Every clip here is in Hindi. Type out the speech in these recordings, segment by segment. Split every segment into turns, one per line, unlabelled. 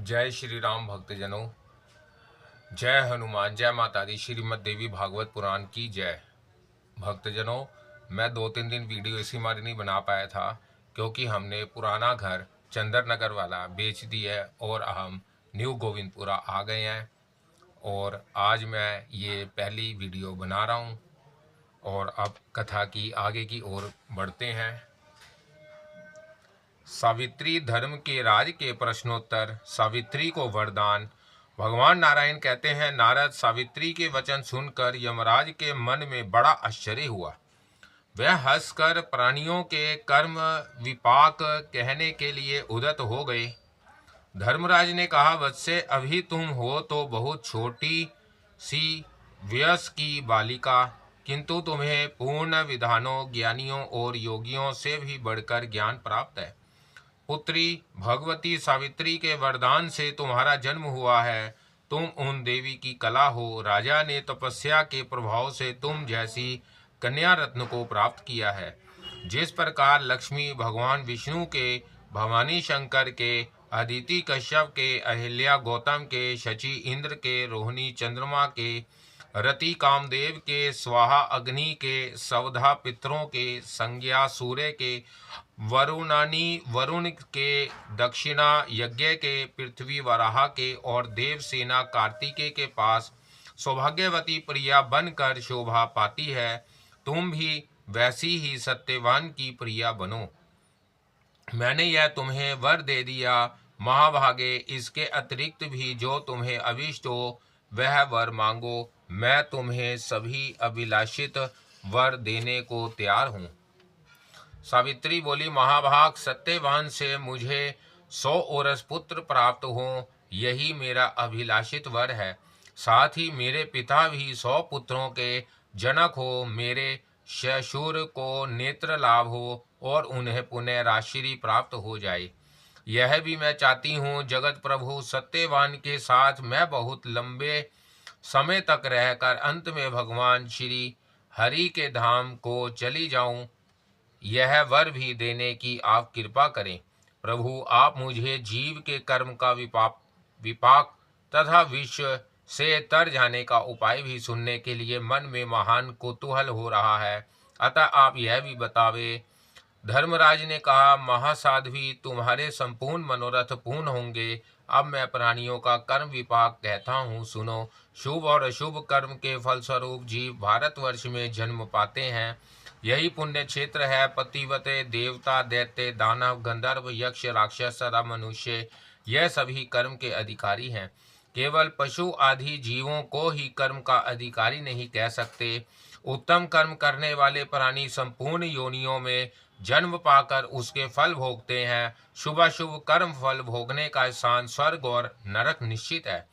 जय श्री राम भक्तजनों, जय हनुमान, जय माता दी। श्रीमद् देवी भागवत पुराण की जय। भक्तजनों, मैं 2-3 दिन वीडियो इसी मारे नहीं बना पाया था क्योंकि हमने पुराना घर चंदर नगर वाला बेच दिया है और हम न्यू गोविंदपुरा आ गए हैं। और आज मैं ये पहली वीडियो बना रहा हूँ और अब कथा की आगे की ओर बढ़ते हैं। सावित्री धर्म के राज के प्रश्नोत्तर। सावित्री को वरदान। भगवान नारायण कहते हैं, नारद, सावित्री के वचन सुनकर यमराज के मन में बड़ा आश्चर्य हुआ। वह हंसकर प्राणियों के कर्म विपाक कहने के लिए उद्यत हो गए। धर्मराज ने कहा, वत्से, अभी तुम हो तो बहुत छोटी सी वयस की बालिका, किंतु तुम्हें पूर्ण विधानों, ज्ञानियों और योगियों से भी बढ़कर ज्ञान प्राप्त है। पुत्री भगवती सावित्री के वरदान से तुम्हारा जन्म हुआ है। तुम उन देवी की कला हो। राजा ने तपस्या के प्रभाव से तुम जैसी कन्या रत्न को प्राप्त किया है। जिस प्रकार लक्ष्मी भगवान विष्णु के, भवानी शंकर के, अदिति कश्यप के, अहिल्या गौतम के, शची इंद्र के, रोहिणी चंद्रमा के, रति कामदेव के, स्वाहा अग्नि के, सवधा पितरों के, संज्ञा सूर्य के, वरुणानी वरुण के, दक्षिणा यज्ञ के, पृथ्वी वराह के और देवसेना कार्तिकेय के पास सौभाग्यवती प्रिया बनकर शोभा पाती है। तुम भी वैसी ही सत्यवान की प्रिया बनो। मैंने यह तुम्हें वर दे दिया। महाभागे, इसके अतिरिक्त भी जो तुम्हें अभिष्ट हो वह वर मांगो। मैं तुम्हें सभी अभिलाषित वर देने को तैयार हूँ। सावित्री बोली, महाभाग, सत्यवान से मुझे 100 ओरस पुत्र प्राप्त हो, यही मेरा अभिलाषित वर है। साथ ही मेरे पिता भी 100 पुत्रों के जनक हो, मेरे ससुर को नेत्र लाभ हो और उन्हें पुण्य राशि प्राप्त हो जाए। यह भी मैं चाहती हूँ, जगत प्रभु सत्यवान के साथ मैं बहुत लंबे समय तक रहकर अंत में भगवान श्री हरि के धाम को चली जाऊं। यह वर भी देने की आप कृपा करें। प्रभु, आप मुझे जीव के कर्म का विपाक तथा विश्व से तर जाने का उपाय भी सुनने के लिए मन में महान कौतूहल हो रहा है, अतः आप यह भी बतावे। धर्मराज ने कहा, महासाध्वी, तुम्हारे संपूर्ण मनोरथ पूर्ण होंगे। अब मैं प्राणियों का कर्म विपाक कहता हूँ, सुनो। शुभ और अशुभ कर्म के फलस्वरूप जीव भारतवर्ष में जन्म पाते हैं। यही पुण्य क्षेत्र है। पतिव्रते, देवता, दैत्य, दानव, गंधर्व, यक्ष, राक्षस तथा मनुष्य, यह सभी कर्म के अधिकारी हैं। केवल पशु आदि जीवों को ही कर्म का अधिकारी नहीं कह सकते। उत्तम कर्म करने वाले प्राणी संपूर्ण योनियों में जन्म पाकर उसके फल भोगते हैं। शुभाशुभ कर्म फल भोगने का स्थान स्वर्ग और नरक निश्चित है।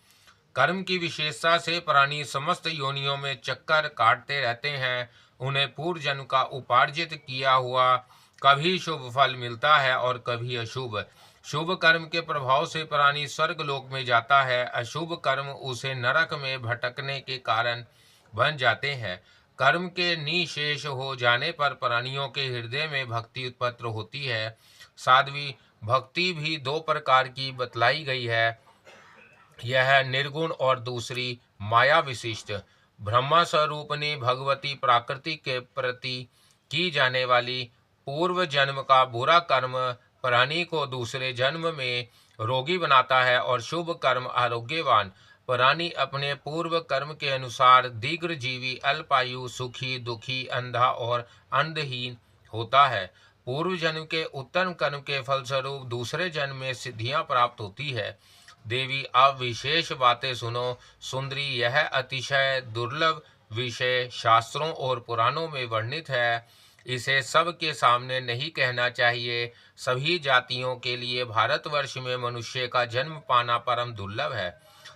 कर्म की विशेषता से प्राणी समस्त योनियों में चक्कर काटते रहते हैं। उन्हें पूर्व जन्म का उपार्जित किया हुआ कभी शुभ फल मिलता है और कभी अशुभ। शुभ कर्म के प्रभाव से प्राणी स्वर्ग लोक में जाता है, अशुभ कर्म उसे नरक में भटकने के कारण बन जाते हैं। कर्म के निशेष हो जाने पर प्राणियों के हृदय में भक्ति उत्पन्न होती है। साध्वी, भक्ति भी 2 प्रकार की बतलाई गई है, यह निर्गुण और दूसरी माया विशिष्ट। ब्रह्मा स्वरूप ने भगवती प्रकृति के प्रति की जाने वाली पूर्व जन्म का बुरा कर्म प्राणी को दूसरे जन्म में रोगी बनाता है और शुभ कर्म आरोग्यवान। प्राणी अपने पूर्व कर्म के अनुसार दीर्घजीवी, अल्पायु, सुखी, दुखी, अंधा और अंधहीन होता है। पूर्व जन्म के उत्तम कर्म के फलस्वरूप दूसरे जन्म में सिद्धियां प्राप्त होती है। देवी, अब विशेष बातें सुनो। सुंदरी, यह अतिशय दुर्लभ विषय शास्त्रों और पुराणों में वर्णित है। इसे सबके सामने नहीं कहना चाहिए। सभी जातियों के लिए भारतवर्ष में मनुष्य का जन्म पाना परम दुर्लभ है।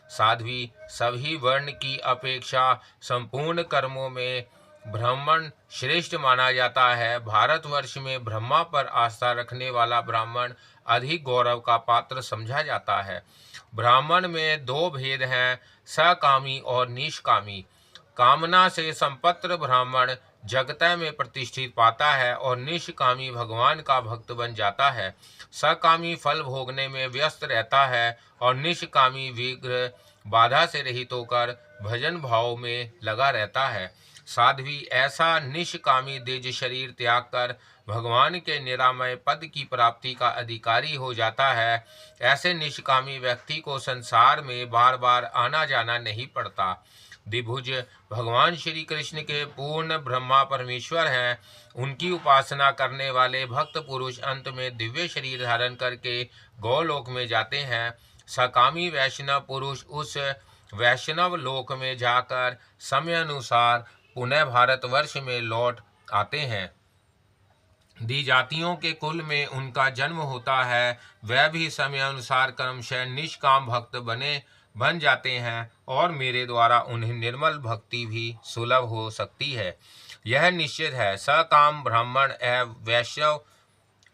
साध्वी, सभी वर्ण की अपेक्षा संपूर्ण कर्मों में ब्राह्मण श्रेष्ठ माना जाता है। भारतवर्ष में ब्रह्मा पर आस्था रखने वाला ब्राह्मण अधिक गौरव का पात्र समझा जाता है। ब्राह्मण में 2 भेद हैं, सकामी और निष्कामी। कामना से संपन्न ब्राह्मण जगतय में प्रतिष्ठित पाता है और निष्कामी भगवान का भक्त बन जाता है। सकामी फल भोगने में व्यस्त रहता है और निष्कामी विग्रह बाधा से रहित होकर भजन भाव में लगा रहता है। साध्वी ऐसा निष्कामी द्विज शरीर त्याग कर भगवान के निरामय पद की प्राप्ति का अधिकारी हो जाता है। ऐसे निष्कामी व्यक्ति को संसार में बार बार आना जाना नहीं पड़ता। द्विभुज भगवान श्री कृष्ण के पूर्ण ब्रह्मा परमेश्वर हैं। उनकी उपासना करने वाले भक्त पुरुष अंत में दिव्य शरीर धारण करके गौलोक में जाते हैं। सकामी वैष्णव पुरुष उस वैष्णव लोक में जाकर समय अनुसार पुनः भारतवर्ष में लौट आते हैं। दी जातियों के कुल में उनका जन्म होता है, वह भी समय अनुसार क्रमशः निष्काम भक्त बन जाते हैं और मेरे द्वारा उन्हें निर्मल भक्ति भी सुलभ हो सकती है। यह निश्चित है। सकाम ब्राह्मण एवं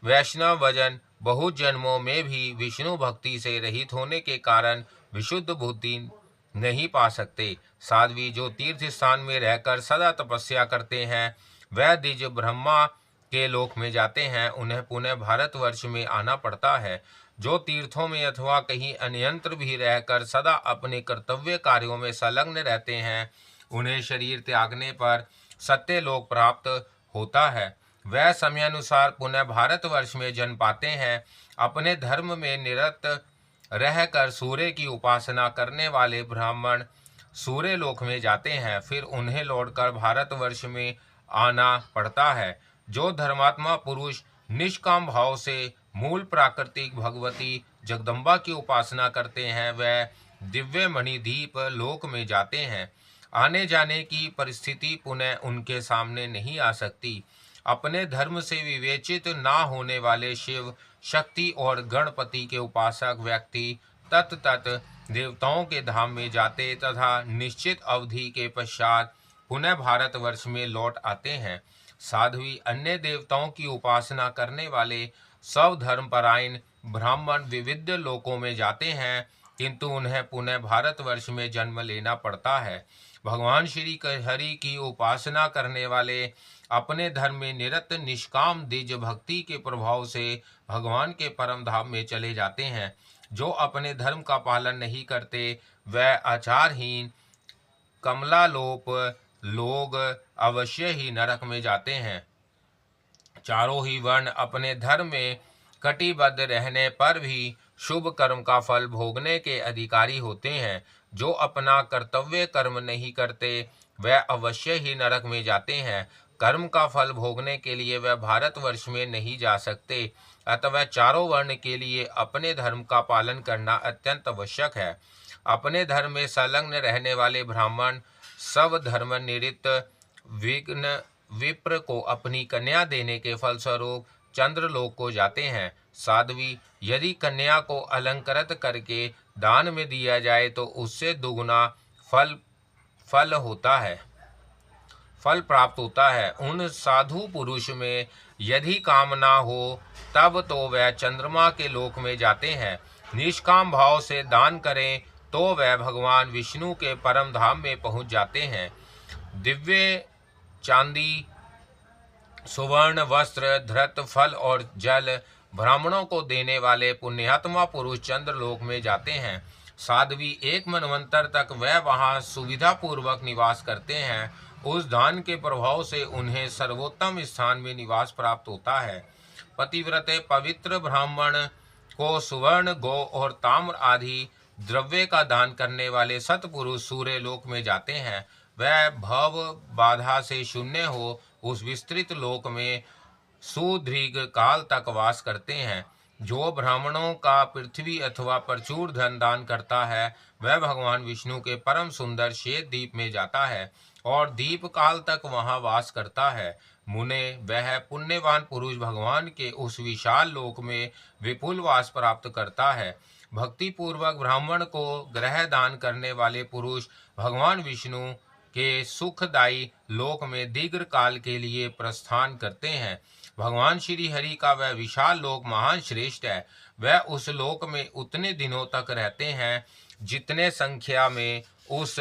वैष्णव वजन बहुत जन्मों में भी विष्णु भक्ति से रहित होने के कारण विशुद्ध बुद्धि नहीं पा सकते। साध्वी जो तीर्थ स्थान में रहकर सदा तपस्या करते हैं, वह द्विज ब्रह्मा के लोक में जाते हैं। उन्हें पुनः भारतवर्ष में आना पड़ता है। जो तीर्थों में अथवा कहीं अन्यंत्र भी रहकर सदा अपने कर्तव्य कार्यों में संलग्न रहते हैं, उन्हें शरीर त्यागने पर सत्य लोक प्राप्त होता है। वह समयानुसार पुनः भारतवर्ष में जन्म पाते हैं। अपने धर्म में निरत रहकर सूर्य की उपासना करने वाले ब्राह्मण सूर्य लोक में जाते हैं, फिर उन्हें लौटकर भारतवर्ष में आना पड़ता है। जो धर्मात्मा पुरुष निष्काम भाव से मूल प्राकृतिक भगवती जगदम्बा की उपासना करते हैं, वह दिव्य मणिदीप लोक में जाते हैं। आने जाने की परिस्थिति पुनः उनके सामने नहीं आ सकती। अपने धर्म से विवेचित ना होने वाले शिव, शक्ति और गणपति के उपासक व्यक्ति तत् देवताओं के धाम में जाते तथा निश्चित अवधि के पश्चात पुनः भारतवर्ष में लौट आते हैं। साध्वी अन्य देवताओं की उपासना करने वाले सब धर्मपरायण ब्राह्मण विविध लोकों में जाते हैं, किंतु उन्हें पुनः भारतवर्ष में जन्म लेना पड़ता है। भगवान श्री हरि की उपासना करने वाले अपने धर्म में निरत निष्काम द्विज भक्ति के प्रभाव से भगवान के परम धाम में चले जाते हैं। जो अपने धर्म का पालन नहीं करते, वह आचारहीन कमलालोप लोग अवश्य ही नरक में जाते हैं। चारों ही वर्ण अपने धर्म में कटिबद्ध रहने पर भी शुभ कर्म का फल भोगने के अधिकारी होते हैं। जो अपना कर्तव्य कर्म नहीं करते, वह अवश्य ही नरक में जाते हैं। कर्म का फल भोगने के लिए वह भारतवर्ष में नहीं जा सकते, अतः चारों वर्ण के लिए अपने धर्म का पालन करना अत्यंत आवश्यक है। अपने धर्म में संलग्न रहने वाले ब्राह्मण सब धर्म निरित विघ्न विप्र को अपनी कन्या देने के फलस्वरूप चंद्रलोक को जाते हैं। साध्वी यदि कन्या को अलंकृत करके दान में दिया जाए तो उससे दुगुना फल होता है, फल प्राप्त होता है। उन साधु पुरुष में यदि कामना हो तब तो वह चंद्रमा के लोक में जाते हैं। निष्काम भाव से दान करें तो वह भगवान विष्णु के परम धाम में पहुंच जाते हैं। दिव्य चांदी, सुवर्ण वस्त्र, धृत फल और जल ब्राह्मणों को देने वाले पुण्यात्मा पुरुष चंद्रलोक में जाते हैं। साध्वी एक मनवंतर तक वह वहां सुविधा पूर्वक निवास करते हैं। उस दान के प्रभाव से उन्हें सर्वोत्तम स्थान में निवास प्राप्त होता है। पतिव्रते पवित्र ब्राह्मण को सुवर्ण, गौ और ताम्र आदि द्रव्य का दान करने वाले सतपुरुष सूर्य लोक में जाते हैं। वह भव बाधा से शून्य हो उस विस्तृत लोक में सुदीर्घ काल तक वास करते हैं। जो ब्राह्मणों का पृथ्वी अथवा प्रचुर धन दान करता है, वह भगवान विष्णु के परम सुंदर श्वेत द्वीप में जाता है और दीप काल तक वहां वास करता है। मुने वह पुण्यवान पुरुष भगवान के उस विशाल लोक में विपुल वास प्राप्त करता है। भक्ति पूर्वक ब्राह्मण को ग्रह दान करने वाले पुरुष भगवान विष्णु के सुखदायी लोक में दीर्घ काल के लिए प्रस्थान करते हैं। भगवान श्री हरि का वह विशाल लोक महान श्रेष्ठ है। वह उस लोक में उतने दिनों तक रहते हैं जितने संख्या में उस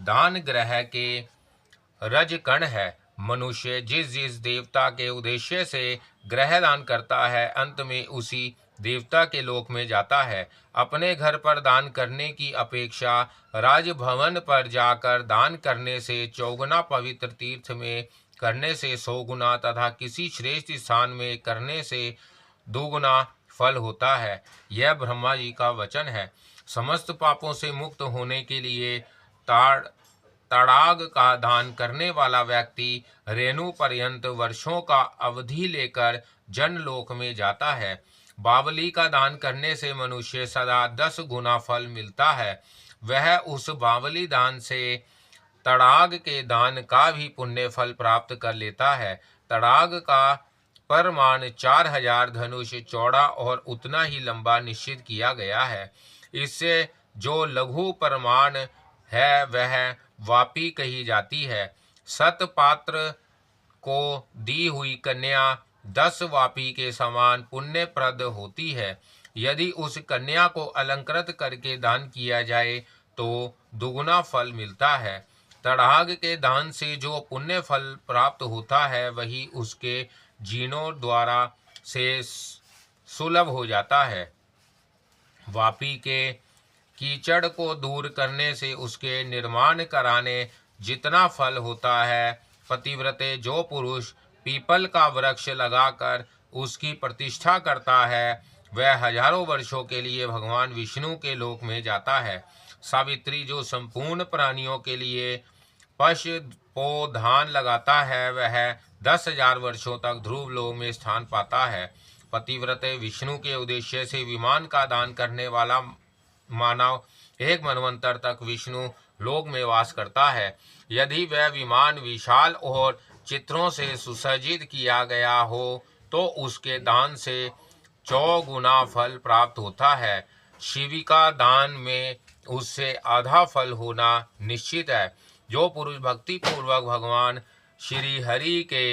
दान ग्रह के रजकण है। मनुष्य जिस जिस देवता के उद्देश्य से ग्रह दान करता है, अंत में उसी देवता के लोक में जाता है। अपने घर पर दान करने की अपेक्षा राजभवन पर जाकर दान करने से चौगुना, पवित्र तीर्थ में करने से 100 गुना तथा किसी श्रेष्ठ स्थान में करने से 2 गुना फल होता है। यह ब्रह्मा जी का वचन है। समस्त पापों से मुक्त होने के लिए तड़ाग का दान करने वाला व्यक्ति रेणु पर्यंत वर्षों का अवधि लेकर जनलोक में जाता है। बावली का दान करने से मनुष्य सदा 10 गुना फल मिलता है। वह उस बावली दान से तड़ाग के दान का भी पुण्य फल प्राप्त कर लेता है। तड़ाग का परमाण 4000 धनुष चौड़ा और उतना ही लंबा निश्चित किया गया है। इससे जो लघु परमाण है वह वापी कही जाती है। सतपात्र को दी हुई कन्या 10 वापी के समान पुण्यप्रद होती है। यदि उस कन्या को अलंकृत करके दान किया जाए तो दुगुना फल मिलता है। तड़ाग के दान से जो पुण्य फल प्राप्त होता है वही उसके जीनों द्वारा से सुलभ हो जाता है। वापी के कीचड़ को दूर करने से उसके निर्माण कराने जितना फल होता है, पतिव्रते जो पुरुष पीपल का वृक्ष लगाकर उसकी प्रतिष्ठा करता है वह हजारों वर्षों के लिए भगवान विष्णु के लोक में जाता है। सावित्री जो संपूर्ण प्राणियों के लिए पशुपोधान लगाता है वह 10,000 वर्षों तक ध्रुव लोक में स्थान पाता है। पतिव्रते विष्णु के उद्देश्य से विमान का दान करने वाला मानव 1 मनवंतर तक विष्णु लोक में वास करता है। यदि वह विमान विशाल और चित्रों से सुसज्जित किया गया हो तो उसके दान से 100 गुना फल प्राप्त होता है। शिविका दान में उससे आधा फल होना निश्चित है। जो पुरुष भक्ति पूर्वक भगवान श्री हरि के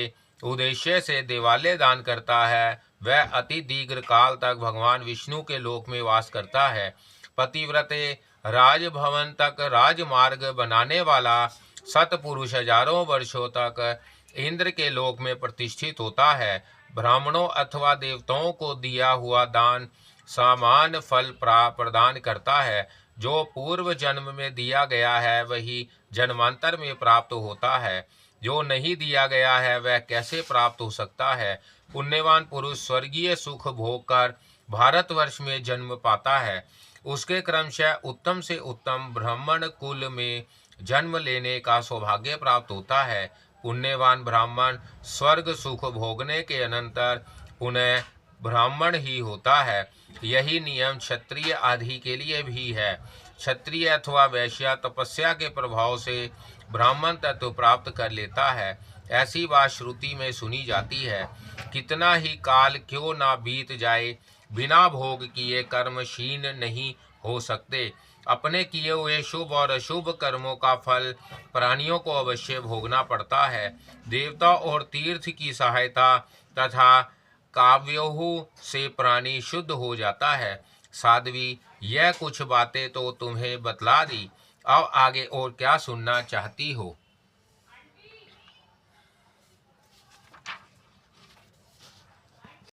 उद्देश्य से देवालय दान करता है वह अति दीर्घ काल तक भगवान विष्णु के लोक में वास करता है। पतिव्रते राजभवन तक राजमार्ग बनाने वाला सतपुरुष हजारों वर्षों तक इंद्र के लोक में प्रतिष्ठित होता है। ब्राह्मणों अथवा देवताओं को दिया हुआ दान समान फल प्रदान करता है। जो पूर्व जन्म में दिया गया है वही जन्मांतर में प्राप्त होता है। जो नहीं दिया गया है वह कैसे प्राप्त हो सकता है। पुण्यवान पुरुष स्वर्गीय सुख भोग कर भारतवर्ष में जन्म पाता है। उसके क्रमशः उत्तम से उत्तम ब्राह्मण कुल में जन्म लेने का सौभाग्य प्राप्त होता है। पुण्यवान ब्राह्मण स्वर्ग सुख भोगने के अनंतर पुनः ब्राह्मण ही होता है। यही नियम क्षत्रिय आदि के लिए भी है। क्षत्रिय अथवा वैश्य तपस्या के प्रभाव से ब्राह्मण तत्व प्राप्त कर लेता है। ऐसी बात श्रुति में सुनी जाती है। कितना ही काल क्यों ना बीत जाए बिना भोग किए कर्म क्षीण नहीं हो सकते। अपने किए हुए शुभ और अशुभ कर्मों का फल प्राणियों को अवश्य भोगना पड़ता है। देवता और तीर्थ की सहायता तथा काव्योहु से प्राणी शुद्ध हो जाता है। साध्वी, यह कुछ बातें तो तुम्हें बतला दी, अब आगे और क्या सुनना चाहती हो।